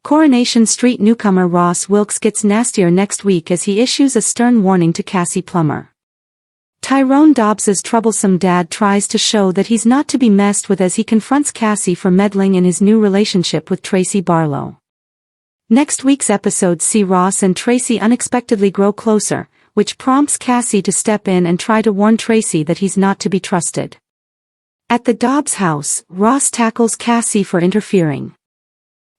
Coronation Street newcomer Ross Wilkes gets nastier next week as he issues a stern warning to Cassie Plummer. Tyrone Dobbs's troublesome dad tries to show that he's not to be messed with as he confronts Cassie for meddling in his new relationship with Tracy Barlow. Next week's episodes see Ross and Tracy unexpectedly grow closer, which prompts Cassie to step in and try to warn Tracy that he's not to be trusted. At the Dobbs house, Ross tackles Cassie for interfering.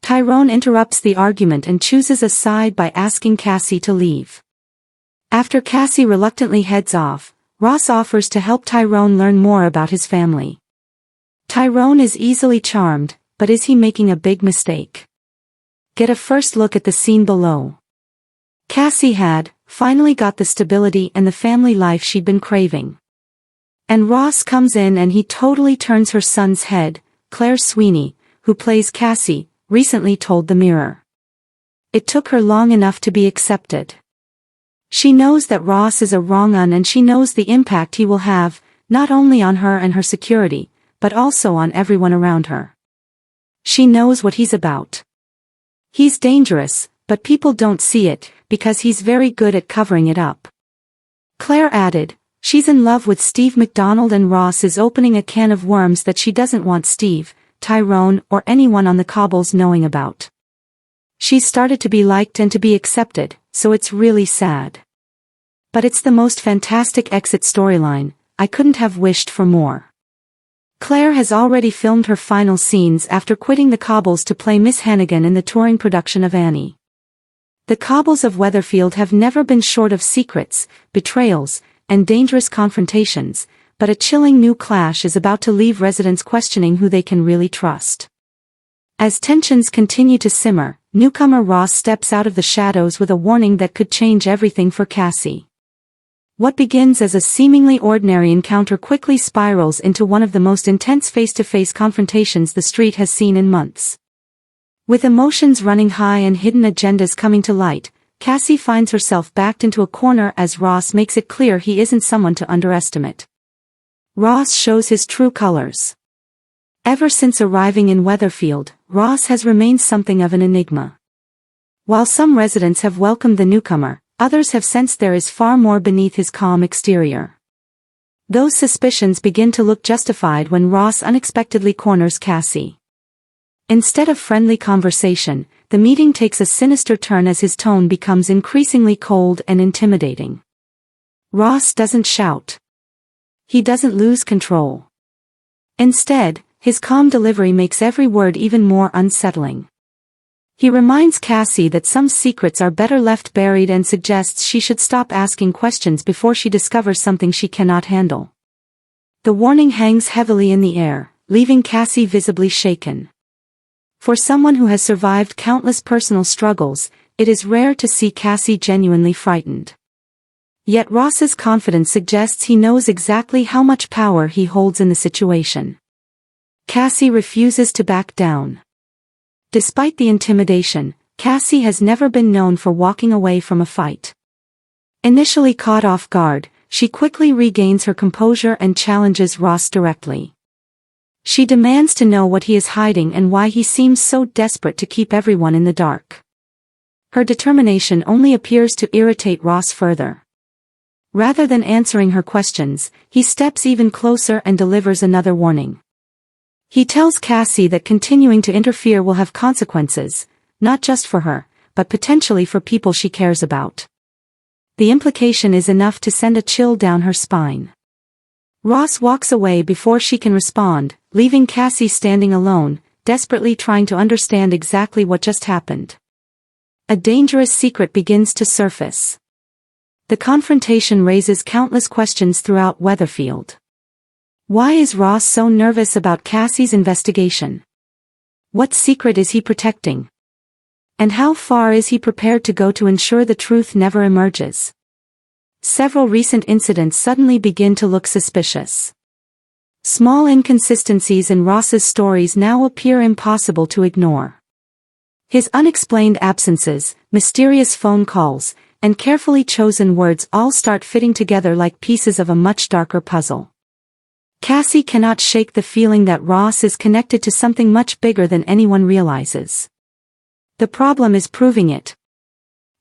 Tyrone interrupts the argument and chooses a side by asking Cassie to leave. After Cassie reluctantly heads off, Ross offers to help Tyrone learn more about his family. Tyrone is easily charmed, but is he making a big mistake? Get a first look at the scene below. Cassie had, finally got the stability and the family life she'd been craving. And Ross comes in and he totally turns her son's head. Claire Sweeney, who plays Cassie, recently told the Mirror. It took her long enough to be accepted. She knows that Ross is a wrong-un and she knows the impact he will have, not only on her and her security, but also on everyone around her. She knows what he's about. He's dangerous, but people don't see it, because he's very good at covering it up. Claire added, she's in love with Steve McDonald and Ross is opening a can of worms that she doesn't want Steve, Tyrone, or anyone on the cobbles knowing about. She's started to be liked and to be accepted, so it's really sad. But it's the most fantastic exit storyline, I couldn't have wished for more. Claire has already filmed her final scenes after quitting the cobbles to play Miss Hannigan in the touring production of Annie. The cobbles of Weatherfield have never been short of secrets, betrayals, and dangerous confrontations, but a chilling new clash is about to leave residents questioning who they can really trust. As tensions continue to simmer, newcomer Ross steps out of the shadows with a warning that could change everything for Cassie. What begins as a seemingly ordinary encounter quickly spirals into one of the most intense face-to-face confrontations the street has seen in months. With emotions running high and hidden agendas coming to light, Cassie finds herself backed into a corner as Ross makes it clear he isn't someone to underestimate. Ross shows his true colors. Ever since arriving in Weatherfield, Ross has remained something of an enigma. While some residents have welcomed the newcomer, others have sensed there is far more beneath his calm exterior. Those suspicions begin to look justified when Ross unexpectedly corners Cassie. Instead of friendly conversation, the meeting takes a sinister turn as his tone becomes increasingly cold and intimidating. Ross doesn't shout. He doesn't lose control. Instead, his calm delivery makes every word even more unsettling. He reminds Cassie that some secrets are better left buried and suggests she should stop asking questions before she discovers something she cannot handle. The warning hangs heavily in the air, leaving Cassie visibly shaken. For someone who has survived countless personal struggles, it is rare to see Cassie genuinely frightened. Yet Ross's confidence suggests he knows exactly how much power he holds in the situation. Cassie refuses to back down. Despite the intimidation, Cassie has never been known for walking away from a fight. Initially caught off guard, she quickly regains her composure and challenges Ross directly. She demands to know what he is hiding and why he seems so desperate to keep everyone in the dark. Her determination only appears to irritate Ross further. Rather than answering her questions, he steps even closer and delivers another warning. He tells Cassie that continuing to interfere will have consequences, not just for her, but potentially for people she cares about. The implication is enough to send a chill down her spine. Ross walks away before she can respond, leaving Cassie standing alone, desperately trying to understand exactly what just happened. A dangerous secret begins to surface. The confrontation raises countless questions throughout Weatherfield. Why is Ross so nervous about Cassie's investigation? What secret is he protecting? And how far is he prepared to go to ensure the truth never emerges? Several recent incidents suddenly begin to look suspicious. Small inconsistencies in Ross's stories now appear impossible to ignore. His unexplained absences, mysterious phone calls, and carefully chosen words all start fitting together like pieces of a much darker puzzle. Cassie cannot shake the feeling that Ross is connected to something much bigger than anyone realizes. The problem is proving it.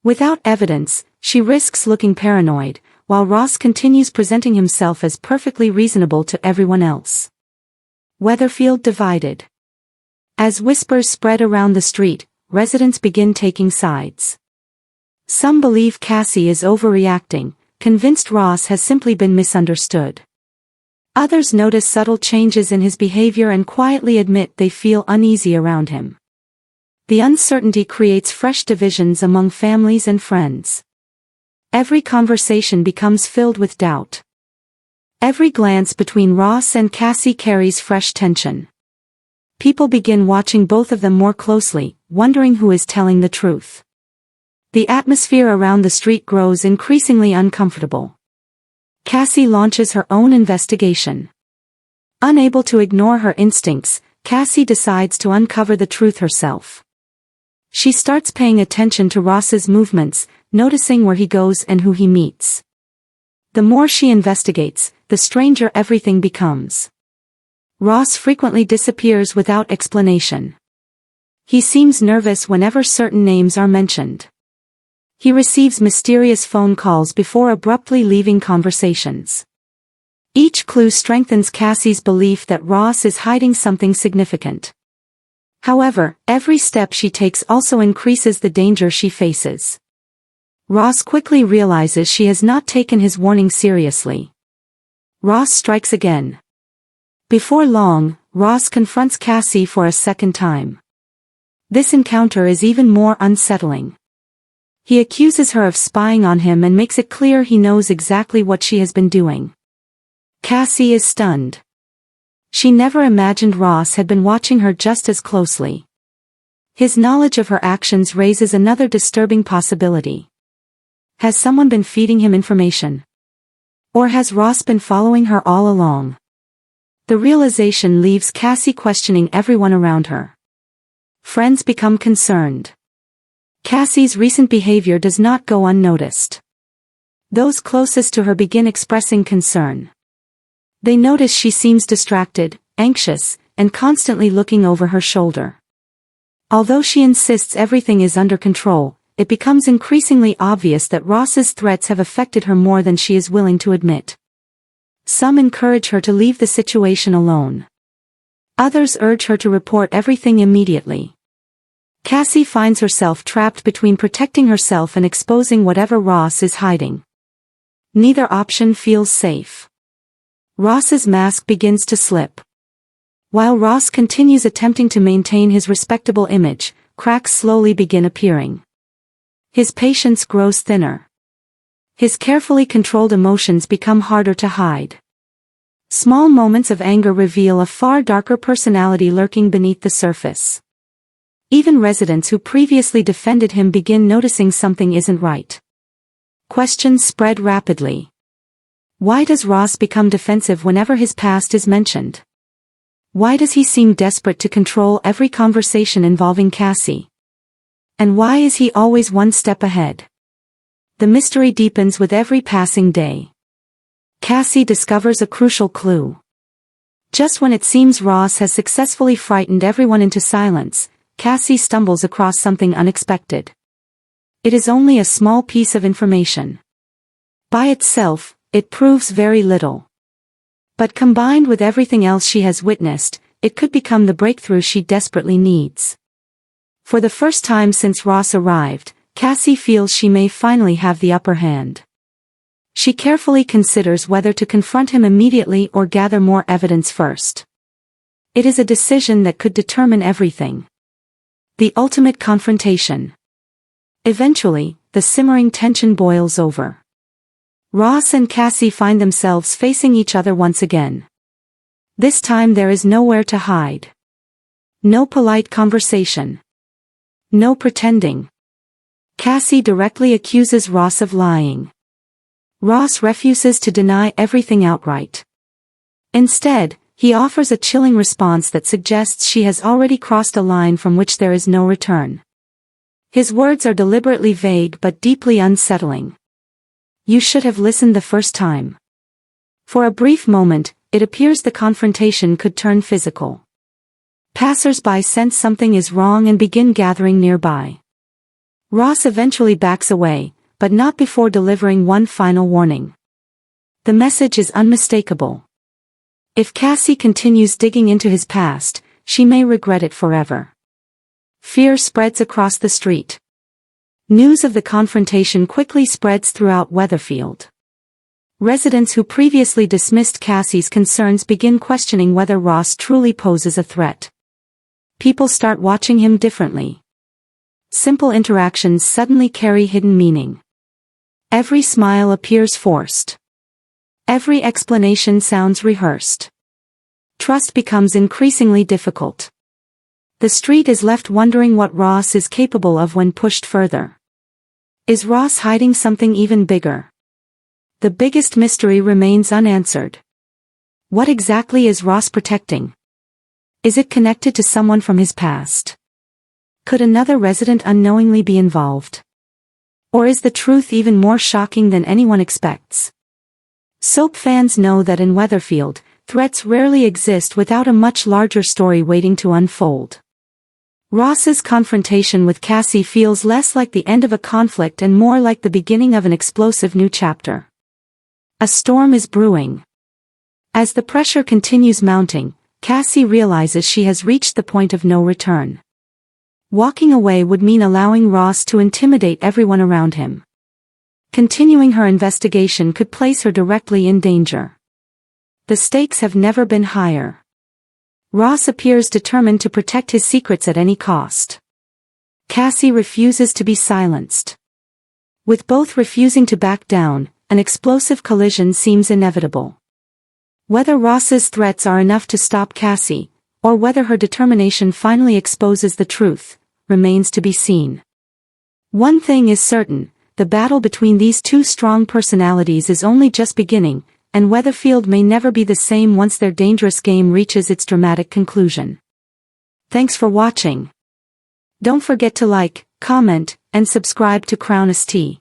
Without evidence, she risks looking paranoid, while Ross continues presenting himself as perfectly reasonable to everyone else. Weatherfield divided. As whispers spread around the street, residents begin taking sides. Some believe Cassie is overreacting, convinced Ross has simply been misunderstood. Others notice subtle changes in his behavior and quietly admit they feel uneasy around him. The uncertainty creates fresh divisions among families and friends. Every conversation becomes filled with doubt. Every glance between Ross and Cassie carries fresh tension. People begin watching both of them more closely, wondering who is telling the truth. The atmosphere around the street grows increasingly uncomfortable. Cassie launches her own investigation. Unable to ignore her instincts, Cassie decides to uncover the truth herself. She starts paying attention to Ross's movements, noticing where he goes and who he meets. The more she investigates, the stranger everything becomes. Ross frequently disappears without explanation. He seems nervous whenever certain names are mentioned. He receives mysterious phone calls before abruptly leaving conversations. Each clue strengthens Cassie's belief that Ross is hiding something significant. However, every step she takes also increases the danger she faces. Ross quickly realizes she has not taken his warning seriously. Ross strikes again. Before long, Ross confronts Cassie for a second time. This encounter is even more unsettling. He accuses her of spying on him and makes it clear he knows exactly what she has been doing. Cassie is stunned. She never imagined Ross had been watching her just as closely. His knowledge of her actions raises another disturbing possibility. Has someone been feeding him information? Or has Ross been following her all along? The realization leaves Cassie questioning everyone around her. Friends become concerned. Cassie's recent behavior does not go unnoticed. Those closest to her begin expressing concern. They notice she seems distracted, anxious, and constantly looking over her shoulder. Although she insists everything is under control, it becomes increasingly obvious that Ross's threats have affected her more than she is willing to admit. Some encourage her to leave the situation alone. Others urge her to report everything immediately. Cassie finds herself trapped between protecting herself and exposing whatever Ross is hiding. Neither option feels safe. Ross's mask begins to slip. While Ross continues attempting to maintain his respectable image, cracks slowly begin appearing. His patience grows thinner. His carefully controlled emotions become harder to hide. Small moments of anger reveal a far darker personality lurking beneath the surface. Even residents who previously defended him begin noticing something isn't right. Questions spread rapidly. Why does Ross become defensive whenever his past is mentioned? Why does he seem desperate to control every conversation involving Cassie? And why is he always one step ahead? The mystery deepens with every passing day. Cassie discovers a crucial clue. Just when it seems Ross has successfully frightened everyone into silence, Cassie stumbles across something unexpected. It is only a small piece of information. By itself, it proves very little. But combined with everything else she has witnessed, it could become the breakthrough she desperately needs. For the first time since Ross arrived, Cassie feels she may finally have the upper hand. She carefully considers whether to confront him immediately or gather more evidence first. It is a decision that could determine everything. The ultimate confrontation. Eventually, the simmering tension boils over. Ross and Cassie find themselves facing each other once again. This time there is nowhere to hide. No polite conversation. No pretending. Cassie directly accuses Ross of lying. Ross refuses to deny everything outright. Instead, he offers a chilling response that suggests she has already crossed a line from which there is no return. His words are deliberately vague but deeply unsettling. You should have listened the first time. For a brief moment, it appears the confrontation could turn physical. Passers-by sense something is wrong and begin gathering nearby. Ross eventually backs away, but not before delivering one final warning. The message is unmistakable. If Cassie continues digging into his past, she may regret it forever. Fear spreads across the street. News of the confrontation quickly spreads throughout Weatherfield. Residents who previously dismissed Cassie's concerns begin questioning whether Ross truly poses a threat. People start watching him differently. Simple interactions suddenly carry hidden meaning. Every smile appears forced. Every explanation sounds rehearsed. Trust becomes increasingly difficult. The street is left wondering what Ross is capable of when pushed further. Is Ross hiding something even bigger? The biggest mystery remains unanswered. What exactly is Ross protecting? Is it connected to someone from his past? Could another resident unknowingly be involved? Or is the truth even more shocking than anyone expects? Soap fans know that in Weatherfield, threats rarely exist without a much larger story waiting to unfold. Ross's confrontation with Cassie feels less like the end of a conflict and more like the beginning of an explosive new chapter. A storm is brewing. As the pressure continues mounting, Cassie realizes she has reached the point of no return. Walking away would mean allowing Ross to intimidate everyone around him. Continuing her investigation could place her directly in danger. The stakes have never been higher. Ross appears determined to protect his secrets at any cost. Cassie refuses to be silenced. With both refusing to back down, an explosive collision seems inevitable. Whether Ross's threats are enough to stop Cassie, or whether her determination finally exposes the truth, remains to be seen. One thing is certain, the battle between these two strong personalities is only just beginning, and Weatherfield may never be the same once their dangerous game reaches its dramatic conclusion. Thanks for watching. Don't forget to like, comment, and subscribe to Crown ST.